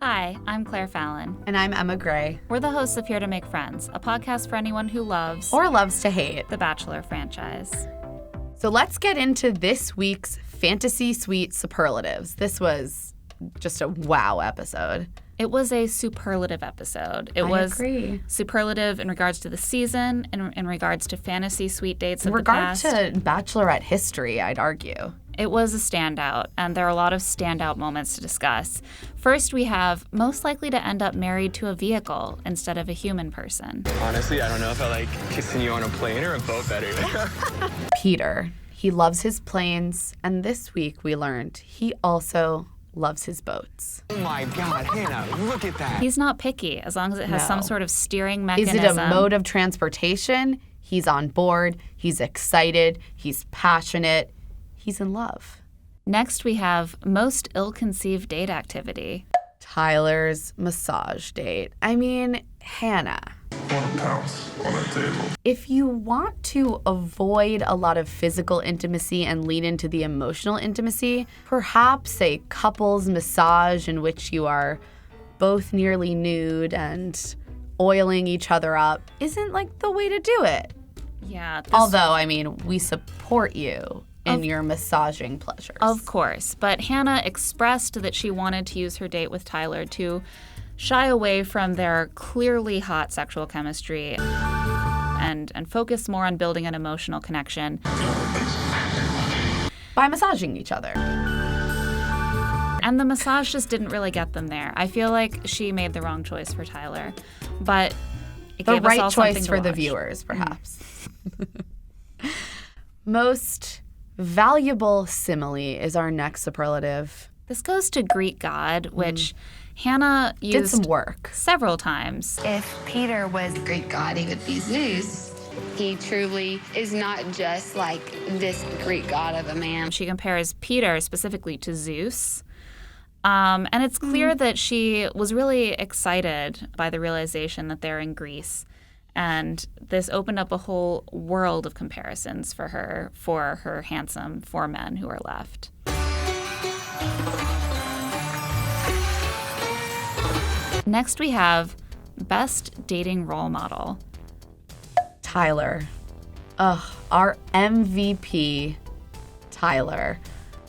Hi, I'm Claire Fallon. And I'm Emma Gray. We're the hosts of Here to Make Friends, a podcast for anyone who loves or loves to hate the Bachelor franchise. So let's get into this week's Fantasy Suite superlatives. This was just a wow episode. It was a superlative episode. I agree. Superlative in regards to the season, in regards to fantasy suite dates of the past. In regard to Bachelorette history, I'd argue. It was a standout, and there are a lot of standout moments to discuss. First, we have most likely to end up married to a vehicle instead of a human person. Honestly, I don't know if I like kissing you on a plane or a boat better. Peter. He loves his planes, and this week we learned he also loves his boats. Oh my God, Hannah, look at that. He's not picky, as long as it has some sort of steering mechanism. Is it a mode of transportation? He's on board. He's excited. He's passionate. He's in love. Next, we have most ill-conceived date activity. Tyler's massage date. I mean, Hannah. Want to pounce on that table. If you want to avoid a lot of physical intimacy and lean into the emotional intimacy, perhaps a couple's massage in which you are both nearly nude and oiling each other up isn't like the way to do it. Yeah. Although, I mean, we support you in your massaging pleasures. Of course. But Hannah expressed that she wanted to use her date with Tyler to shy away from their clearly hot sexual chemistry and focus more on building an emotional connection. By massaging each other. And the massage just didn't really get them there. I feel like she made the wrong choice for Tyler. But it gave us all something to watch. The right choice for the viewers, perhaps. Most valuable simile is our next superlative. This goes to Greek god, which Hannah used did some work several times. If Peter was a Greek god, he would be Zeus. He truly is not just like this Greek god of a man. She compares Peter specifically to Zeus. And it's clear that she was really excited by the realization that they're in Greece. And this opened up a whole world of comparisons for her handsome four men who are left. Next, we have best dating role model. Tyler. Our MVP, Tyler,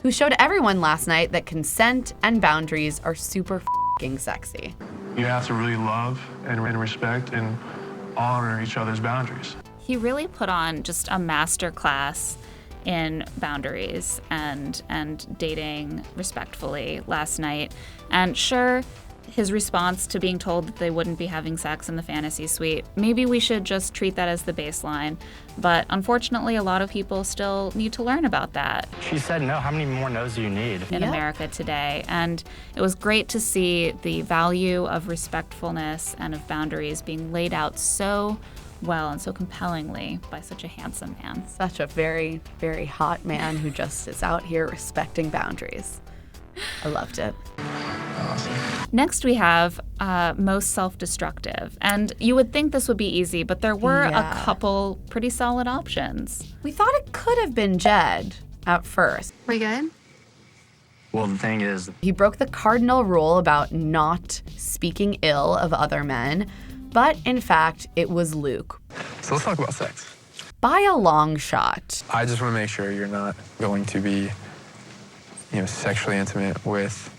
who showed everyone last night that consent and boundaries are super f***ing sexy. You have to really love and respect and honor each other's boundaries. He really put on just a master class in boundaries and dating respectfully last night. And sure, his response to being told that they wouldn't be having sex in the fantasy suite, maybe we should just treat that as the baseline. But unfortunately, a lot of people still need to learn about that. She said no. How many more no's do you need? In America today. And it was great to see the value of respectfulness and of boundaries being laid out so well and so compellingly by such a handsome man. Such a very, very hot man who just is out here respecting boundaries. I loved it. Awesome. Next, we have most self-destructive. And you would think this would be easy, but there were a couple pretty solid options. We thought it could have been Jed at first. We good? Well, the thing is, He broke the cardinal rule about not speaking ill of other men, but in fact, it was Luke. So let's talk about sex. By a long shot. I just want to make sure you're not going to be, sexually intimate with,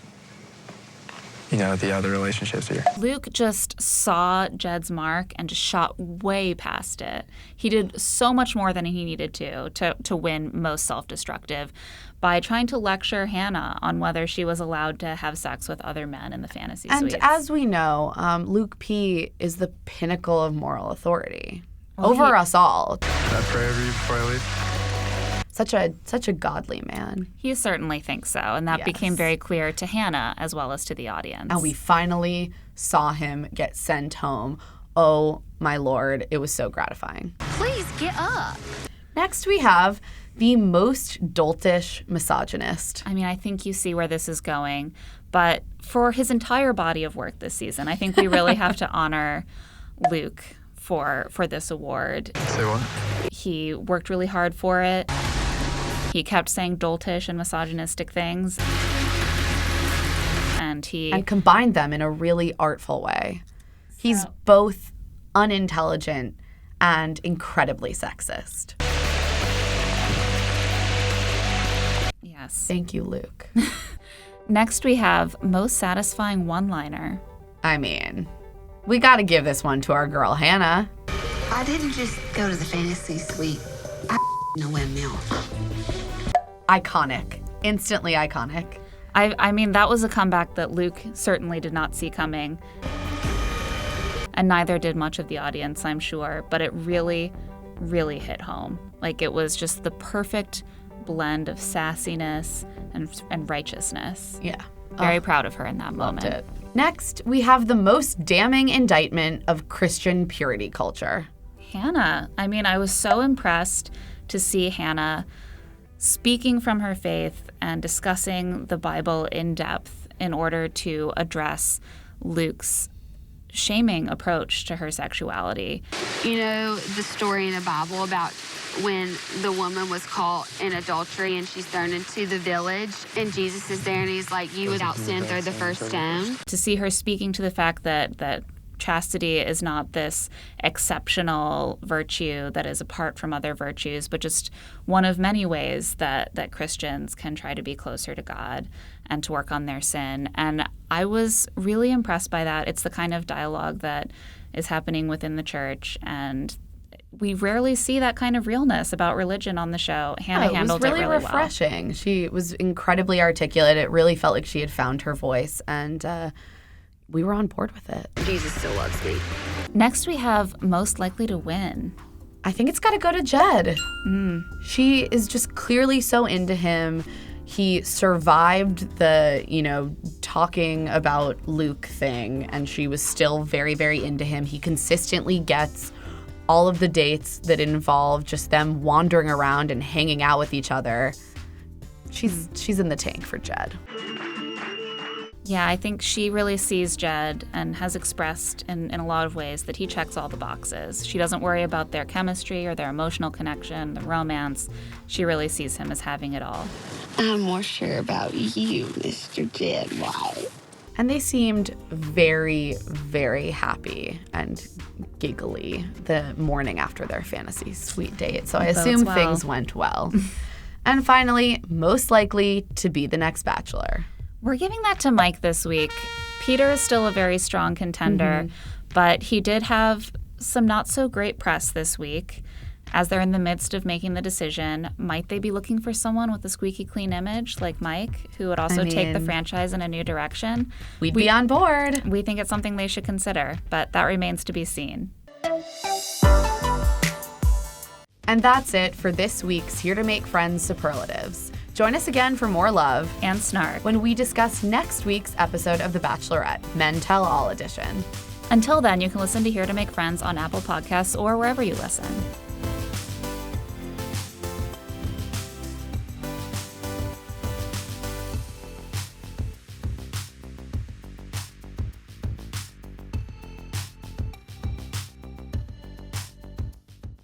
the other relationships here. Luke just saw Jed's mark and just shot way past it. He did so much more than he needed to win most self-destructive by trying to lecture Hannah on whether she was allowed to have sex with other men in the fantasy suites. And as we know, Luke P. is the pinnacle of moral authority over us all. Can I pray over you before I leave? Such a godly man. He certainly thinks so, and that became very clear to Hannah as well as to the audience. And we finally saw him get sent home. Oh, my Lord, it was so gratifying. Please get up. Next, we have the most doltish misogynist. I mean, I think you see where this is going, but for his entire body of work this season, I think we really have to honor Luke for this award. Say what? He worked really hard for it. He kept saying doltish and misogynistic things. And and combined them in a really artful way. He's both unintelligent and incredibly sexist. Yes. Thank you, Luke. Next, we have most satisfying one-liner. I mean, we got to give this one to our girl, Hannah. I didn't just go to the fantasy suite. I in a windmill. Iconic. Instantly iconic. I mean, that was a comeback that Luke certainly did not see coming. And neither did much of the audience, I'm sure. But it really, really hit home. Like, it was just the perfect blend of sassiness and righteousness. Yeah. Very proud of her in that moment. Loved it. Next, we have the most damning indictment of Christian purity culture. Hannah. I mean, I was so impressed to see Hannah speaking from her faith and discussing the Bible in depth in order to address Luke's shaming approach to her sexuality. You know the story in the Bible about when the woman was caught in adultery and she's thrown into the village and Jesus is there and he's like, you without sin throw the first stone. To see her speaking to the fact that chastity is not this exceptional virtue that is apart from other virtues, but just one of many ways that Christians can try to be closer to God and to work on their sin. And I was really impressed by that. It's the kind of dialogue that is happening within the church, and we rarely see that kind of realness about religion on the show. Hannah handled it really well. It was really refreshing. She was incredibly articulate. It really felt like she had found her voice, and we were on board with it. Jesus still loves me. Next, we have most likely to win. I think it's got to go to Jed. She is just clearly so into him. He survived the, talking about Luke thing, and she was still very, very into him. He consistently gets all of the dates that involve just them wandering around and hanging out with each other. She's in the tank for Jed. Yeah, I think she really sees Jed and has expressed in a lot of ways that he checks all the boxes. She doesn't worry about their chemistry or their emotional connection, the romance. She really sees him as having it all. I'm more sure about you, Mr. Jed White. And they seemed very, very happy and giggly the morning after their fantasy suite date. So I assume things went well. And finally, most likely to be the next Bachelor. We're giving that to Mike this week. Peter is still a very strong contender, but he did have some not so great press this week. As they're in the midst of making the decision, might they be looking for someone with a squeaky clean image like Mike, who would also take the franchise in a new direction? We'd be on board. We think it's something they should consider, but that remains to be seen. And that's it for this week's Here to Make Friends Superlatives. Join us again for more love And snark. when we discuss next week's episode of The Bachelorette, Men Tell All Edition. Until then, you can listen to Here to Make Friends on Apple Podcasts or wherever you listen.